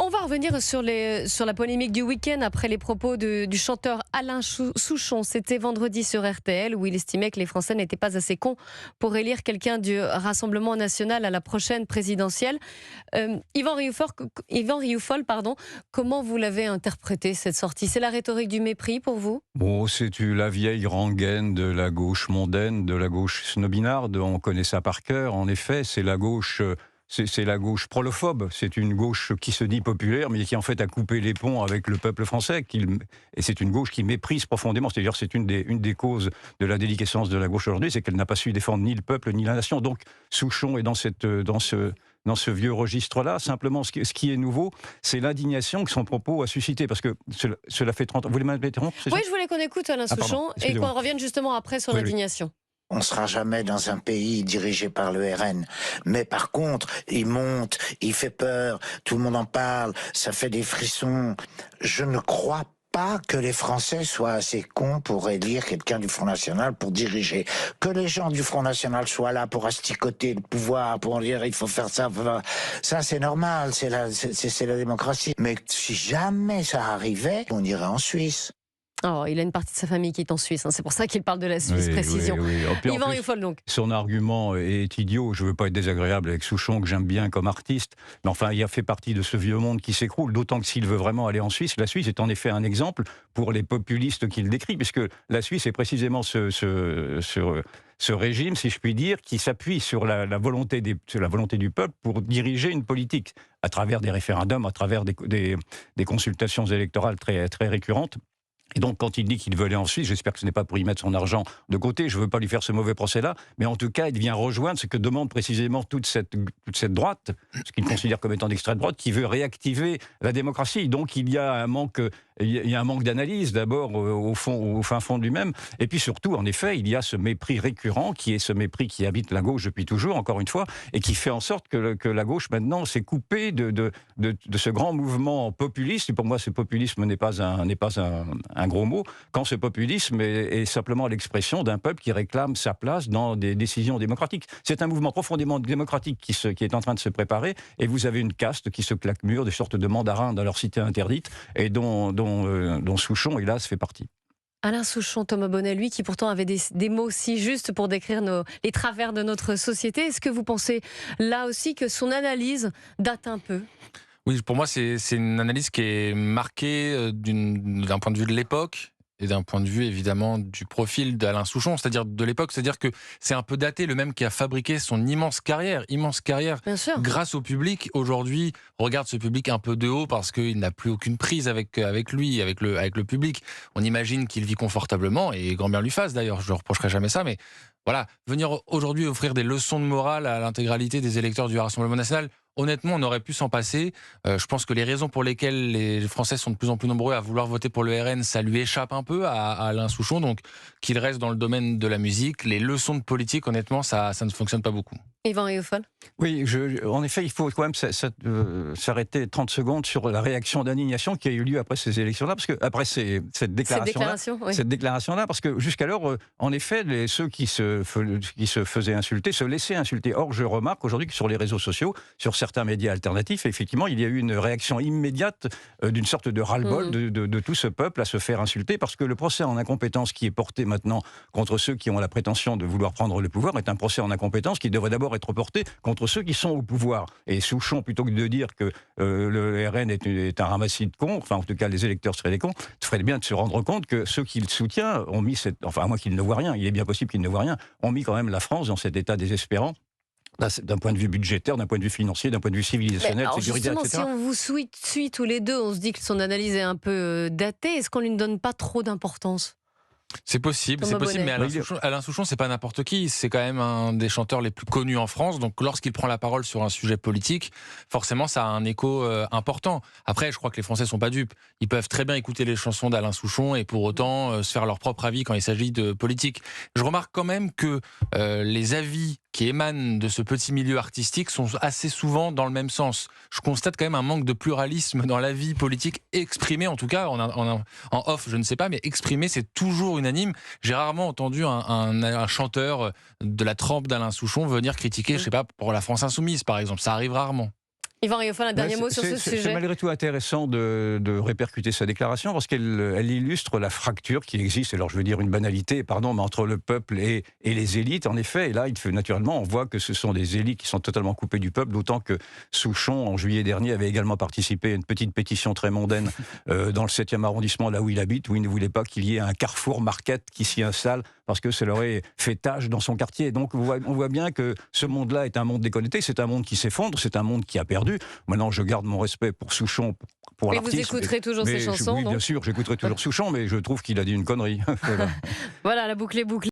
On va revenir sur la polémique du week-end après les propos du chanteur Alain Souchon. C'était vendredi sur RTL où il estimait que les Français n'étaient pas assez cons pour élire quelqu'un du Rassemblement national à la prochaine présidentielle. Yvan Rioufol, comment vous l'avez interprété cette sortie? C'est la rhétorique du mépris pour vous? Bon, c'est la vieille rengaine de la gauche mondaine, de la gauche snobinarde. On connaît ça par cœur. En effet, c'est la gauche. C'est la gauche prolophobe, c'est une gauche qui se dit populaire, mais qui en fait a coupé les ponts avec le peuple français. Et c'est une gauche qui méprise profondément. C'est-à-dire c'est une des causes de la déliquescence de la gauche aujourd'hui, c'est qu'elle n'a pas su défendre ni le peuple ni la nation. Donc Souchon est dans ce vieux registre-là. Simplement, ce qui est nouveau, c'est l'indignation que son propos a suscité. Parce que cela fait 30 ans. Vous voulez m'interrompre? Oui, je voulais qu'on écoute Alain Souchon et qu'on revienne justement après sur l'indignation. On ne sera jamais dans un pays dirigé par le RN. Mais par contre, il monte, il fait peur, tout le monde en parle, ça fait des frissons. Je ne crois pas que les Français soient assez cons pour élire quelqu'un du Front National pour diriger. Que les gens du Front National soient là pour asticoter le pouvoir, pour dire il faut faire ça, ça c'est normal, c'est la démocratie. Mais si jamais ça arrivait, on irait en Suisse. Oh, il a une partie de sa famille qui est en Suisse, c'est pour ça qu'il parle de la Suisse, précision. Oui. Yvan Rioufol, donc. Son argument est idiot. Je ne veux pas être désagréable avec Souchon, que j'aime bien comme artiste. Mais enfin, il a fait partie de ce vieux monde qui s'écroule. D'autant que s'il veut vraiment aller en Suisse, la Suisse est en effet un exemple pour les populistes qu'il décrit, puisque la Suisse est précisément ce régime, si je puis dire, qui s'appuie sur la volonté du peuple pour diriger une politique à travers des référendums, à travers des consultations électorales très, très récurrentes. Et donc, quand il dit qu'il veut aller en Suisse, j'espère que ce n'est pas pour y mettre son argent de côté, je ne veux pas lui faire ce mauvais procès-là, mais en tout cas, il vient rejoindre ce que demande précisément toute cette droite, ce qu'il considère comme étant d'extrême droite, qui veut réactiver la démocratie. Donc, il y a un manque d'analyse, d'abord, au fin fond de lui-même, et puis surtout, en effet, il y a ce mépris récurrent, qui est ce mépris qui habite la gauche depuis toujours, encore une fois, et qui fait en sorte que la gauche, maintenant, s'est coupée de ce grand mouvement populiste. Et pour moi, ce populisme n'est pas un gros mot, quand ce populisme est simplement l'expression d'un peuple qui réclame sa place dans des décisions démocratiques. C'est un mouvement profondément démocratique qui est en train de se préparer, et vous avez une caste qui se claque mur, des sortes de mandarins dans leur cité interdite, et dont Souchon, hélas, fait partie. Alain Souchon, Thomas Bonnet, lui qui pourtant avait des mots si justes pour décrire les travers de notre société, est-ce que vous pensez là aussi que son analyse date un peu ? Oui, pour moi, c'est une analyse qui est marquée d'un point de vue de l'époque et d'un point de vue, évidemment, du profil d'Alain Souchon, c'est-à-dire de l'époque, c'est-à-dire que c'est un peu daté, le même qui a fabriqué son immense carrière grâce au public. Aujourd'hui, regarde ce public un peu de haut parce qu'il n'a plus aucune prise avec lui, avec le public. On imagine qu'il vit confortablement, et grand bien lui fasse d'ailleurs, je ne reprocherai jamais ça, mais voilà, venir aujourd'hui offrir des leçons de morale à l'intégralité des électeurs du Rassemblement national, honnêtement, on aurait pu s'en passer. Je pense que les raisons pour lesquelles les Français sont de plus en plus nombreux à vouloir voter pour le RN, ça lui échappe un peu à Alain Souchon. Donc, qu'il reste dans le domaine de la musique. Les leçons de politique, honnêtement, ça ne fonctionne pas beaucoup. Yvan Rioufol. Oui, en effet, il faut quand même s'arrêter 30 secondes sur la réaction d'indignation qui a eu lieu après ces élections-là, parce que après cette déclaration-là, parce que jusqu'alors, en effet, ceux qui se faisaient insulter se laissaient insulter. Or, je remarque aujourd'hui que sur les réseaux sociaux, sur certains médias alternatifs, effectivement, il y a eu une réaction immédiate d'une sorte de ras-le-bol de tout ce peuple à se faire insulter, parce que le procès en incompétence qui est porté maintenant contre ceux qui ont la prétention de vouloir prendre le pouvoir est un procès en incompétence qui devrait d'abord être porté contre ceux qui sont au pouvoir. Et Souchon, plutôt que de dire que le RN est un ramassis de cons, enfin en tout cas les électeurs seraient des cons, ferait bien de se rendre compte que ceux qu'il soutient ont mis enfin à moins qu'il ne voit rien, il est bien possible qu'il ne voit rien, ont mis quand même la France dans cet état désespérant. D'un point de vue budgétaire, d'un point de vue financier, d'un point de vue civilisationnel, sécuritaire, etc. Si on vous suit tous les deux, on se dit que son analyse est un peu datée. Est-ce qu'on lui ne donne pas trop d'importance ? C'est possible, mais Alain Souchon, c'est pas n'importe qui. C'est quand même un des chanteurs les plus connus en France. Donc, lorsqu'il prend la parole sur un sujet politique, forcément, ça a un écho important. Après, je crois que les Français sont pas dupes. Ils peuvent très bien écouter les chansons d'Alain Souchon et pour autant se faire leur propre avis quand il s'agit de politique. Je remarque quand même que les avis qui émanent de ce petit milieu artistique sont assez souvent dans le même sens. Je constate quand même un manque de pluralisme dans la vie politique exprimée, en tout cas en off, je ne sais pas, mais exprimé, c'est toujours unanime. J'ai rarement entendu un chanteur de la trempe d'Alain Souchon venir critiquer, je sais pas, pour la France Insoumise, par exemple. Ça arrive rarement. Yvan Rioufol, un dernier mot sur ce C'est sujet. malgré tout intéressant de répercuter sa déclaration parce qu'elle illustre la fracture qui existe, alors je veux dire une banalité, pardon, mais entre le peuple et les élites, en effet. Et là, naturellement, on voit que ce sont des élites qui sont totalement coupées du peuple, d'autant que Souchon, en juillet dernier, avait également participé à une petite pétition très mondaine dans le 7e arrondissement, là où il habite, où il ne voulait pas qu'il y ait un Carrefour Market qui s'y installe parce que ça leur aurait fait tâche dans son quartier. Donc on voit bien que ce monde-là est un monde déconnecté, c'est un monde qui s'effondre, c'est un monde qui a perdu. Maintenant, je garde mon respect pour Souchon, pour Mais l'artiste. vous écouterez toujours ses chansons, oui, non? bien sûr, j'écouterai toujours Souchon, mais je trouve qu'il a dit une connerie. Voilà. Voilà, la boucle est bouclée.